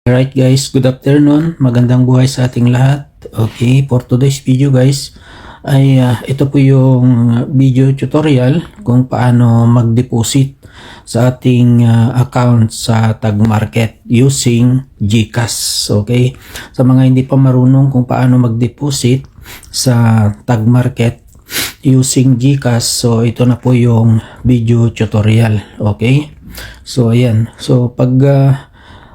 Alright guys, good afternoon. Magandang buhay sa ating lahat. Okay, for today's video guys, ay ito po yung video tutorial kung paano mag-deposit sa ating account sa Tag Market using GCash. Okay, sa mga hindi pa marunong kung paano mag-deposit sa Tag Market using GCash, so ito na po yung video tutorial. Okay, so ayan. So pag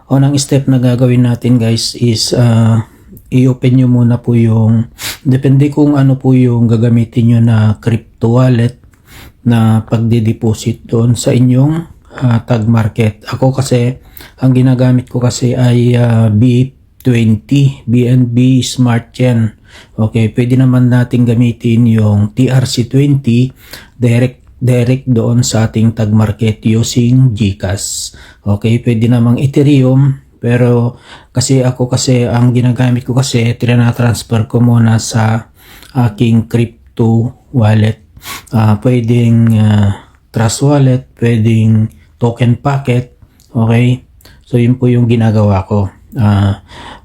unang step na gagawin natin guys is i-open nyo muna po yung, depende kung ano po yung gagamitin nyo na crypto wallet na pagde-deposit doon sa inyong Tag Market. Ako kasi, ang ginagamit ko kasi ay B20, BNB Smart Chain. Okay, pwede naman natin gamitin yung TRC20 direct doon sa ating Tag Market using GCash. Okay, pwede namang Ethereum, pero kasi ang ginagamit ko kasi transfer ko muna sa aking crypto wallet. Pwedeng Trust Wallet, pwedeng Token Packet. Okay, so yun po yung ginagawa ko.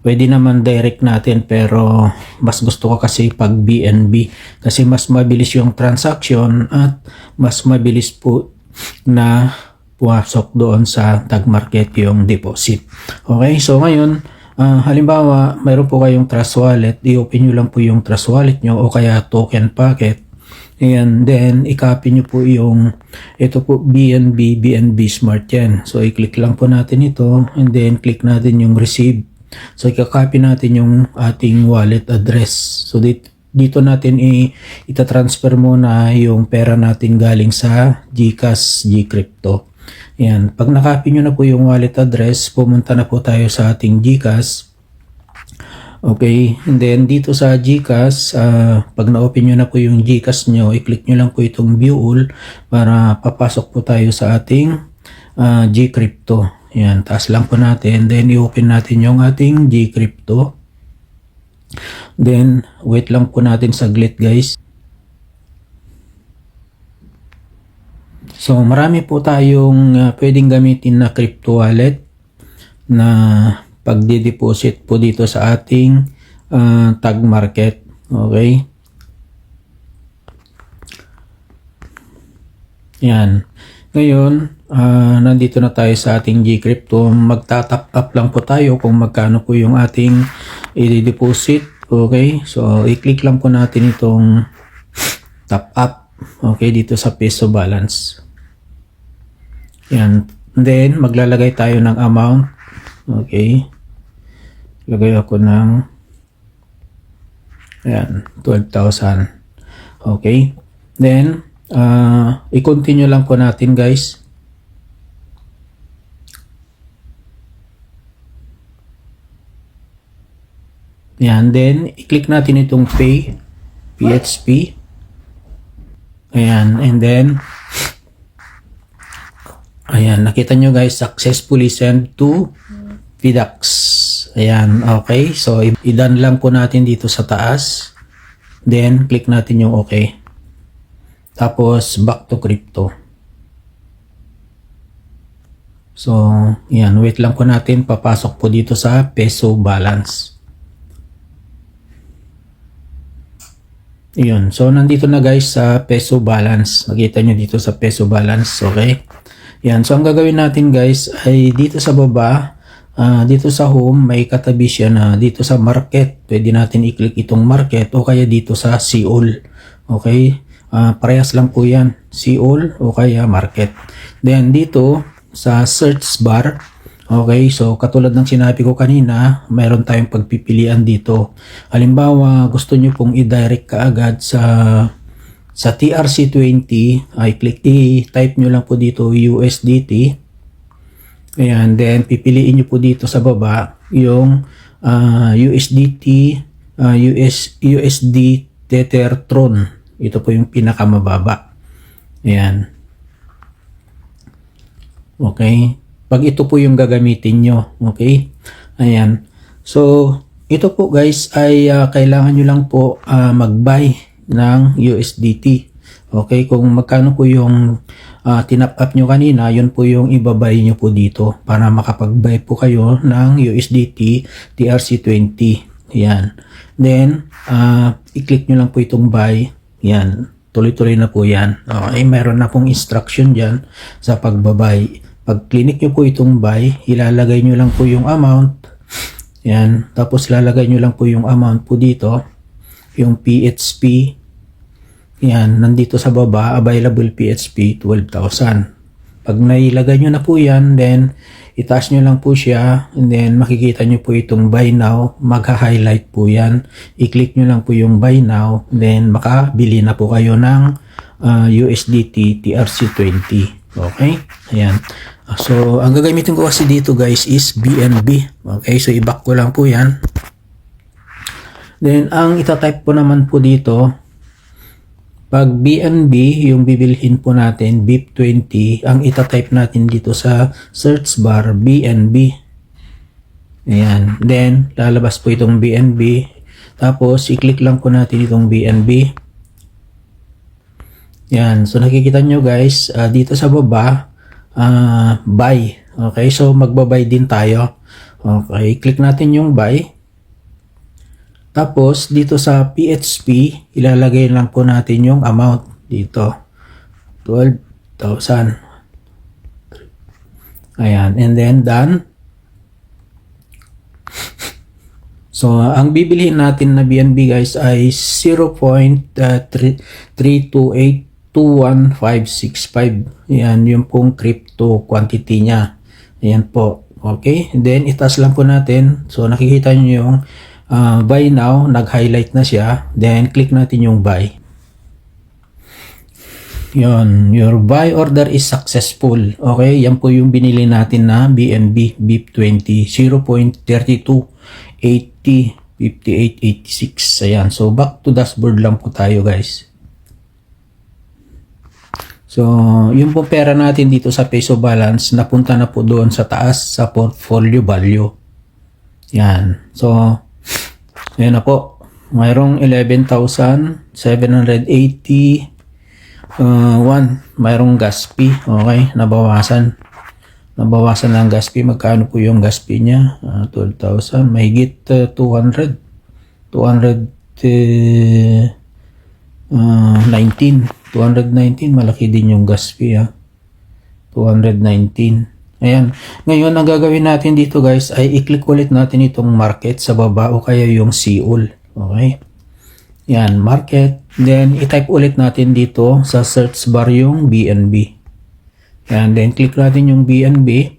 Pwede naman direct natin, pero mas gusto ko kasi pag BNB kasi mas mabilis yung transaction at mas mabilis po na pumasok doon sa Tag Market yung deposit. Okay, so ngayon halimbawa mayroon po kayong Trust Wallet, i-open nyo lang po yung Trust Wallet nyo o kaya Token Packet. And then, i-copy nyo po yung, ito po, BNB Smart Chain. So, i-click lang po natin ito, and then, click natin yung receive. So, i-copy natin yung ating wallet address. So, dito natin ita-transfer muna yung pera natin galing sa GCash, GCrypto. Yan. Pag na-copy nyo na po yung wallet address, pumunta na po tayo sa ating GCash. Okay, and then dito sa GCash, pag na-open nyo na po yung GCash nyo, i-click nyo lang po itong view all para papasok po tayo sa ating GCrypto. Yan, taas lang po natin, then i-open natin yung ating GCrypto. Then, wait lang po natin saglit guys. So, marami po tayong pwedeng gamitin na crypto wallet na pagde-deposit po dito sa ating Tag Market. Okay. Yan. Ngayon, nandito na tayo sa ating GCrypto. Magta-top up lang po tayo kung magkano po yung ating i-deposit. Okay. So, i-click lang po natin itong top up. Okay. Dito sa peso balance. Yan. Then, maglalagay tayo ng amount. Okay. Lagay ako ng ayan, 12,000. Okay. Then, i-continue lang po natin guys. Ayan. Then, i-click natin itong pay, PHP. Ayan. And then, ayan. Nakita nyo guys, successfully sent to Fidax. Ayan, okay. So, i-done lang po natin dito sa taas. Then, click natin yung okay. Tapos, back to crypto. So, ayan. Wait lang po natin. Papasok po dito sa peso balance. Ayan. So, nandito na guys sa peso balance. Nakita nyo dito sa peso balance. Okay. Ayan. So, ang gagawin natin guys ay dito sa baba, dito sa home, may katabi siya na dito sa market. Pwede natin i-click itong market o kaya dito sa see all. Okay? Parehas lang po yan. See all o kaya market. Then dito sa search bar. Okay? So katulad ng sinabi ko kanina, mayroon tayong pagpipilian dito. Halimbawa, gusto nyo pong i-direct kaagad sa TRC20, i-type nyo lang po dito USDT. Ayan, then pipiliin nyo po dito sa baba yung USDT, USD Tether Tron. Ito po yung pinakamababa. Ayan. Okay. Pag ito po yung gagamitin nyo. Okay. Ayan. So, ito po guys ay kailangan nyo lang po mag-buy ng USDT. Okay. Kung magkano po yung tinap up nyo kanina, yun po yung ibabay nyo po dito para makapag-buy po kayo ng USDT TRC20. Yan. Then, i-click nyo lang po itong buy. Yan. Tuloy-tuloy na po yan. Okay, mayroon na pong instruction dyan sa pagbabay. Pag click nyo po itong buy, ilalagay nyo lang po yung amount. Yan. Tapos ilalagay nyo lang po yung amount po dito. Yung PHP. Yan. Nandito sa baba, available PHP 12,000. Pag nailagay nyo na po yan, then itaas nyo lang po siya, and then makikita nyo po itong buy now, magha-highlight po yan. I-click nyo lang po yung buy now, then makabili na po kayo ng USDT TRC20. Okay? Ayan. So, ang gagamitin ko kasi dito guys is BNB. Okay? So, i-back ko lang po yan. Then, ang itatype po naman po dito, pag BNB, yung bibilhin po natin, BIP20, ang itatype natin dito sa search bar, BNB. Ayan. Then, lalabas po itong BNB. Tapos, i-click lang po natin itong BNB. Ayan. So, nakikita nyo guys, dito sa baba, buy. Okay. So, magbabay din tayo. Okay. Click natin yung buy. Tapos, dito sa PHP, ilalagay lang po natin yung amount dito. 12,000. Ayan. And then, done. So, ang bibilihin natin na BNB guys ay 0.3282165. Ayan, yung pong crypto quantity niya. Ayan po. Okay. And then, itaas lang po natin. So, nakikita nyo yung buy now, nag-highlight na siya. Then, click natin yung buy. Yun, your buy order is successful. Okay, yan po yung binili natin na BNB BIP20 0.32805886. Ayan, so back to dashboard lang po tayo guys. So, yung po pera natin dito sa peso balance, napunta na po doon sa taas sa portfolio value. Yan, so ayan na po. Mayroong 11,781. Mayroong gas fee. Okay. Nabawasan. Nabawasan ng gas fee. Magkano po yung gas fee niya? 12,000. Mahigit 200. 219. 219. Malaki din yung gas fee. 219. Ayan. Ngayon, ang gagawin natin dito guys ay i-click ulit natin itong market sa baba o kaya yung Seoul. Okay. Yan, market. Then, i-type ulit natin dito sa search bar yung BNB. Yan. Then, click natin yung BNB.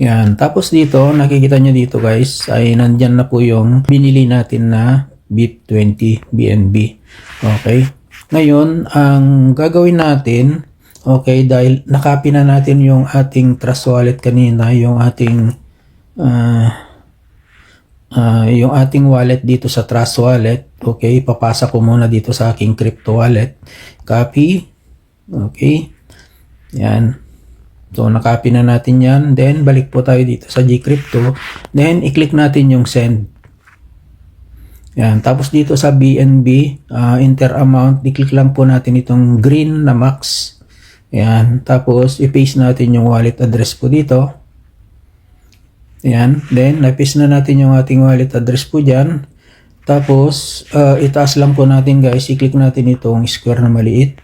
Yan. Tapos dito, nakikita nyo dito guys, ay nandyan na po yung binili natin na BIP20 BNB. Okay. Ngayon, ang gagawin natin, okay, dahil nakopy na natin yung ating Trust Wallet kanina, yung ating wallet dito sa Trust Wallet. Okay, papasa ko muna dito sa aking crypto wallet. Copy. Okay. Yan. So, nakopy na natin yan. Then, balik po tayo dito sa Gcrypto. Then, i-click natin yung send. Yan. Tapos dito sa BNB, enter amount, i-click lang po natin itong green na max. Ayan. Tapos, i-paste natin yung wallet address po dito. Ayan. Then, na-paste na natin yung ating wallet address po dyan. Tapos, itaas lang po natin guys. I-click natin itong square na maliit.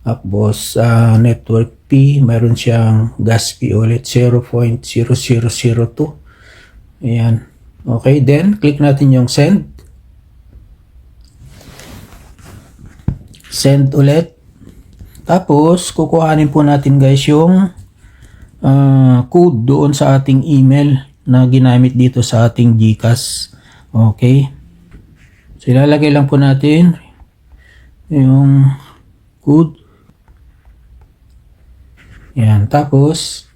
Tapos, network fee. Mayroon siyang gas fee ulit. 0.0002. Ayan. Okay. Then, click natin yung send. Send ulit. Tapos, kukuhanin po natin guys yung code doon sa ating email na ginamit dito sa ating GCash. Okay. So, ilalagay lang po natin yung code. Yan. Tapos,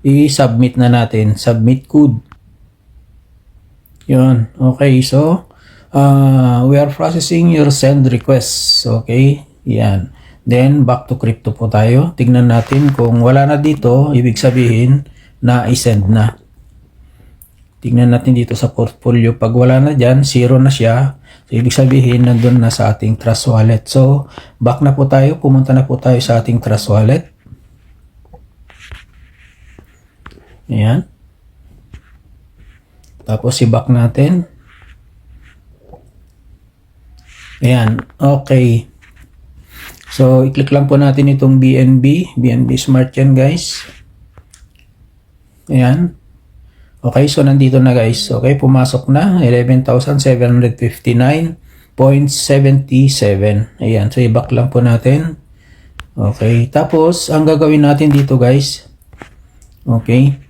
i-submit na natin. Submit code. Yun. Okay. So, we are processing your send request. Okay. Yan. Then, back to crypto po tayo. Tignan natin kung wala na dito, ibig sabihin na i-send na. Tignan natin dito sa portfolio. Pag wala na dyan, zero na siya. So, ibig sabihin, nandun na sa ating Trust Wallet. So, back na po tayo. Pumunta na po tayo sa ating Trust Wallet. Ayan. Tapos, i-back natin. Ayan. Okay. So, i-click lang po natin itong BNB Smart yan, guys. Ayan. Okay, so nandito na, guys. Okay, pumasok na 11,759.77. Ayan, so i-back lang po natin. Okay, tapos ang gagawin natin dito, guys. Okay.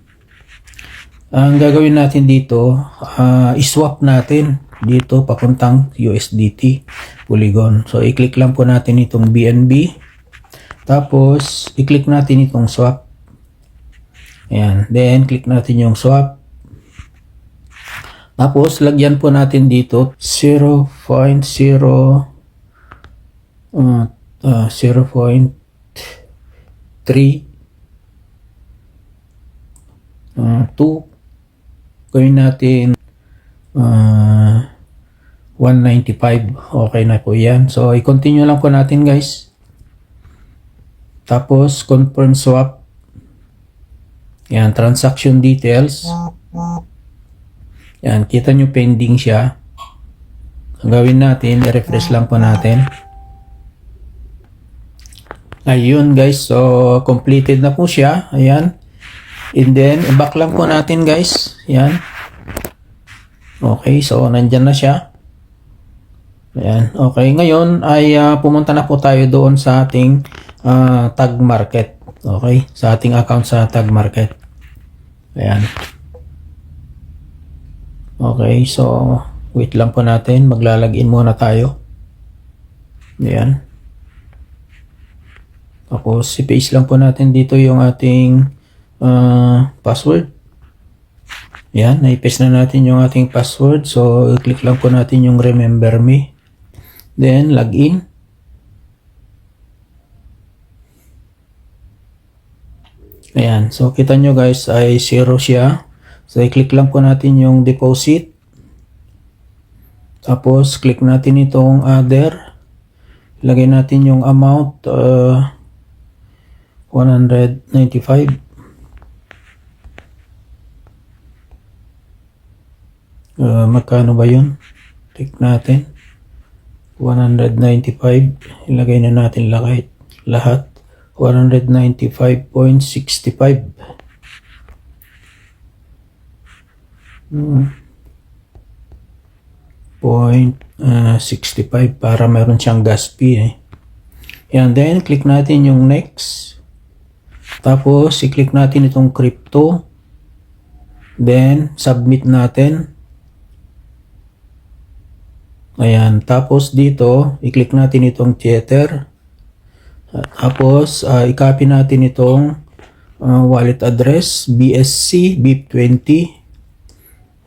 Ang gagawin natin dito, i-swap natin dito papuntang USDT Polygon. So i-click lang po natin itong BNB. Tapos i-click natin itong swap. Ayan, then click natin yung swap. Tapos lagyan po natin dito 0.02 gawin natin 195. Okay na po yan. So i-continue lang po natin, guys. Tapos confirm swap. Yan, transaction details. Yan, kita nyo pending siya. Ang gawin natin, i-refresh lang po natin. Ayun, guys, so completed na po siya. Ayan. And then, back lang po natin, guys. Ayan. Okay, so nandyan na siya. Ayan. Okay, ngayon ay pumunta na po tayo doon sa ating tag market. Okay, sa ating account sa tag market. Ayan. Okay, so wait lang po natin. Maglalagin muna tayo. Ayan. Tapos i-paste lang po natin dito yung ating password. Ayan, na-paste na natin yung ating password. So i-click lang po natin yung remember me. Then login. Ayan, so kita nyo, guys, ay 0 siya. So i-click lang po natin yung deposit. Tapos click natin itong other. Ilagay natin yung amount 195. Magkano ba yun? Click natin 195. Ilagay na natin lahat 195.65. 0.65 para meron siyang gas fee eh. Yan, then click natin yung next. Tapos i-click natin itong crypto. Then submit natin. Ayan, tapos dito i-click natin itong Tether. Tapos i-copy natin itong wallet address BSC BIP20.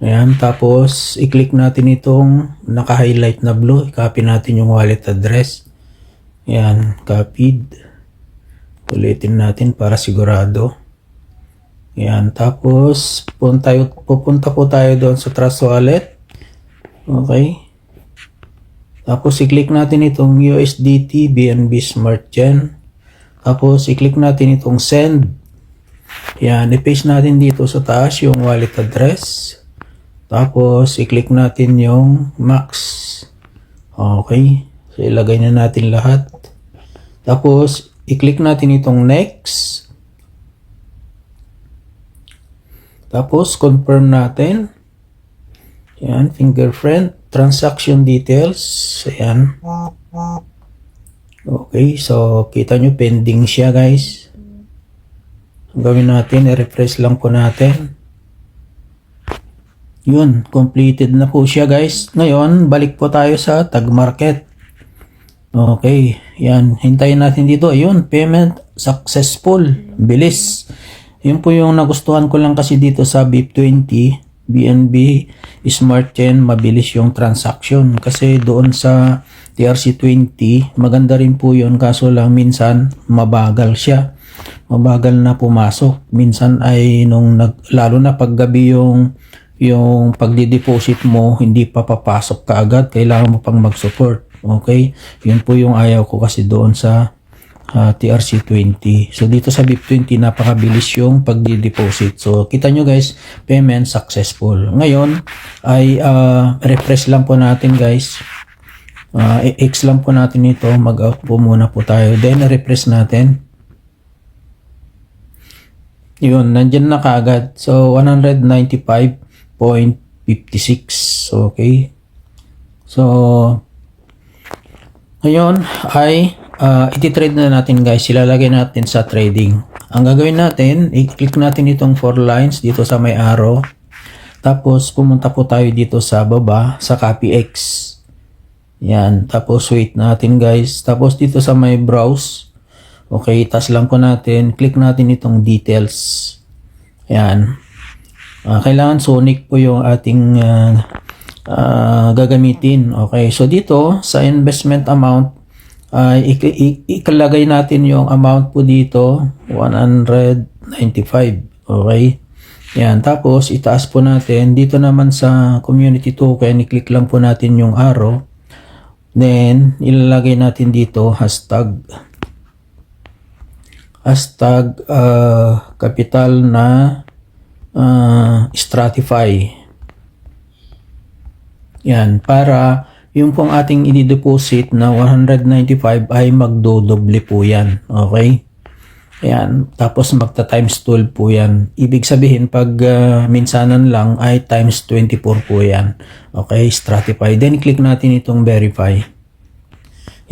Ayan, tapos i-click natin itong naka-highlight na blue. I-copy natin yung wallet address. Ayan, copied. Ulitin natin para sigurado. Ayan, tapos pupunta po tayo doon sa Trust Wallet. Okay. Tapos i-click natin itong USDT BNB Smart Chain. Tapos i-click natin itong send. Ayan, i-paste natin dito sa taas yung wallet address. Tapos i-click natin yung max. Okay. So ilagay na natin lahat. Tapos i-click natin itong next. Tapos confirm natin. Ayan, fingerprint, transaction details. Ayan. Okay, so kita nyo pending siya, guys. Ang gawin natin, i-refresh lang po natin. Yun, completed na po siya, guys. Ngayon, balik po tayo sa tag market. Okay, yan. Hintayin natin dito. Ayun, payment successful. Bilis. Yun po yung nagustuhan ko lang kasi dito sa BIP20, BNB Smart Chain, mabilis yung transaction. Kasi doon sa TRC20, maganda rin po yun. Kaso lang minsan, mabagal siya. Mabagal na pumasok. Minsan ay lalo na paggabi yung yung pagdi-deposit mo hindi pa papasok kaagad, kailangan mo pang mag-support. Okay? Yun po yung ayaw ko kasi doon sa TRC20. So dito sa BIP20 napakabilis yung pagdi-deposit. So kita nyo guys, payment successful. Ngayon ay refresh lang po natin guys. X lang po natin ito, mag-out po muna po tayo. Then refresh natin. Yun, nandyan na kaagad. So 195.56. Okay. So ngayon ay iti-trade na natin guys, ilalagay natin sa trading. Ang gagawin natin, i-click natin itong 4 lines dito sa may arrow. Tapos pumunta po tayo dito sa baba sa CopyX. Yan, tapos wait natin guys. Tapos dito sa may browse. Okay, tas lang po natin, click natin itong details. Yan. Kailangan Sonic po yung ating gagamitin. Okay, so dito sa investment amount ikalagay natin yung amount po dito 195. Okay, yan, tapos itaas po natin dito naman sa community token, i-click lang po natin yung arrow, then ilalagay natin dito hashtag capital na Stratify. Yan, para yung pong ating i-deposit na 195 ay magdodoble po yan. Okay? Ayan. Tapos magta-times 12 po yan. Ibig sabihin, pag minsanan lang ay times 24 po yan. Okay? Stratify. Then, click natin itong verify.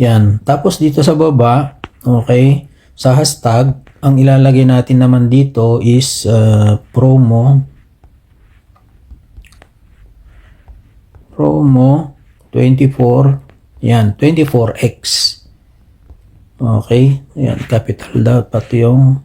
Yan. Tapos dito sa baba, okay, sa hashtag, ang ilalagay natin naman dito is promo 24, yan, 24x. Okay, yan, capital dapat yung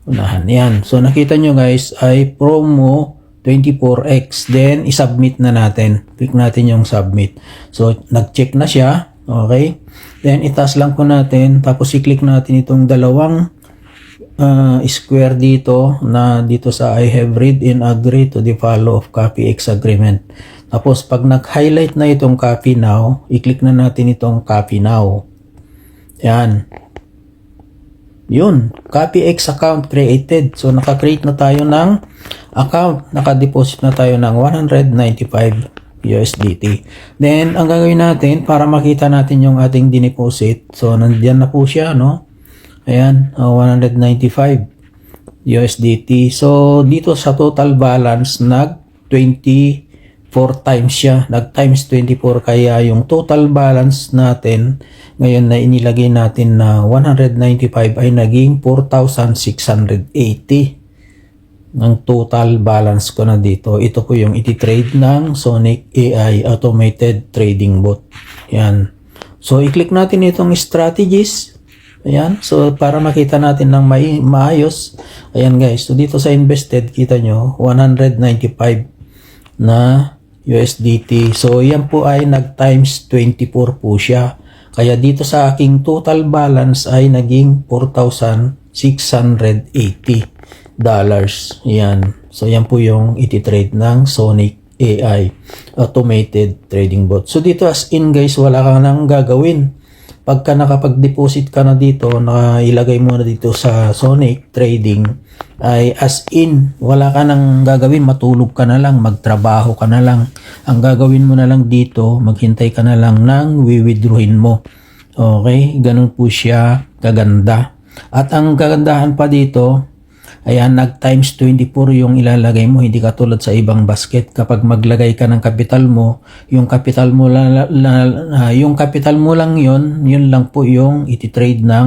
unahan. Yan, so nakita nyo guys, ay promo 24x. Then, isubmit na natin. Click natin yung submit. So, nag-check na siya. Okay, then itaas lang po natin. Tapos, i-click natin itong dalawang square dito na dito sa I have read and agree to the follow of CopyX agreement. Tapos pag nag-highlight na itong copy now, i-click na natin itong copy now. Yan. Yun, CopyX account created. So naka-create na tayo ng account, naka-deposit na tayo ng 195 USDT. Then ang gagawin natin para makita natin yung ating dineposit. So nandiyan na po siya, no? Ayan, 195 USDT. So dito sa total balance nag 24 times siya, nag times 24, kaya yung total balance natin ngayon na inilagay natin na 195 ay naging 4,680 ang total balance ko na dito. Ito po yung iti-trade ng Sonic AI Automated Trading Bot. Yan. So i-click natin itong strategies. Ayan. So para makita natin ng maayos. Ayan guys. So dito sa invested, kita nyo 195 na USDT. So, yan po ay nag-times 24 po siya. Kaya dito sa aking total balance ay naging $4,680. Yan. So, yan po yung iti-trade ng Sonic AI Automated Trading Bot. So, dito as in guys, wala kang nang gagawin. Pagka nakapag-deposit ka na dito, ilagay mo na dito sa Sonic Trading, ay as in, wala ka nang gagawin, matulog ka na lang, magtrabaho ka na lang. Ang gagawin mo na lang dito, maghintay ka na lang ng withdrawin mo. Okay, ganun po siya kaganda. At ang kagandahan pa dito, ayan, nag times 24 yung ilalagay mo, hindi katulad sa ibang basket. Kapag maglagay ka ng capital mo, yung capital mo lang yun lang po yung iti-trade ng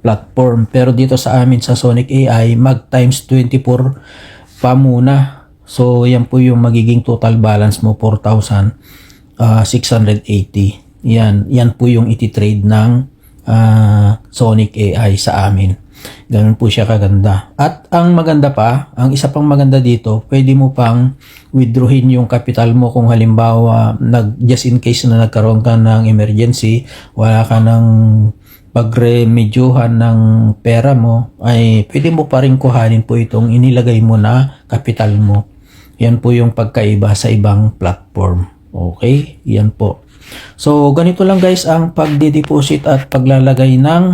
platform. Pero dito sa amin sa Sonic AI, mag times 24 pa muna. So, yan po yung magiging total balance mo, 4,680. Yan po yung iti-trade ng Sonic AI sa amin. Ganun po siya kaganda. At ang maganda pa, ang isa pang maganda dito, pwede mo pang withdrawin yung capital mo kung halimbawa just in case na nagkaroon ka ng emergency, wala ka ng pagremedyohan ng pera mo, ay pwede mo pa rin kuhanin po itong inilagay mo na kapital mo. Yan po yung pagkaiba sa ibang platform. Okay? Yan po. So, ganito lang guys ang pagde-deposit at paglalagay ng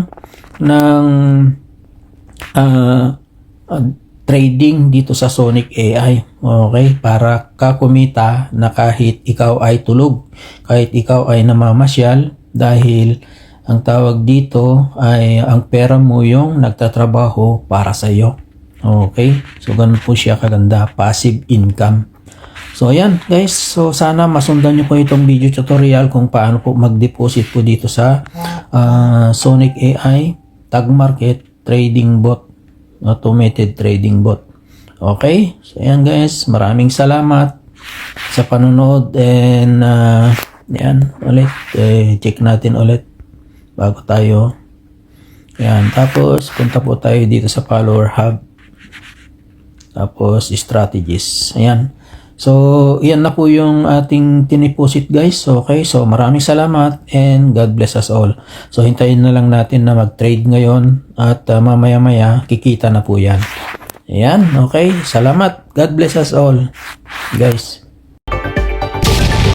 trading dito sa Sonic AI. Okay? Para kakumita na kahit ikaw ay tulog, kahit ikaw ay namamasyal, dahil ang tawag dito ay ang pera mo yung nagtatrabaho para sa iyo. Okay? So, ganun po siya kaganda. Passive income. So, ayan guys. So, sana masundan nyo po itong video tutorial kung paano po mag-deposit po dito sa Sonic AI Tag Market Trading Bot. Automated Trading Bot. Okay? So, ayan guys. Maraming salamat sa panonood. And, ayan. Ulit. Check natin ulit bago tayo. Ayan. Tapos, punta po tayo dito sa Follower Hub. Tapos, strategies. Ayan. So, yan na po yung ating tiniposit guys. Okay. So, maraming salamat and God bless us all. So, hintayin na lang natin na mag-trade ngayon at mamaya-maya kikita na po yan. Ayan. Okay. Salamat. God bless us all guys.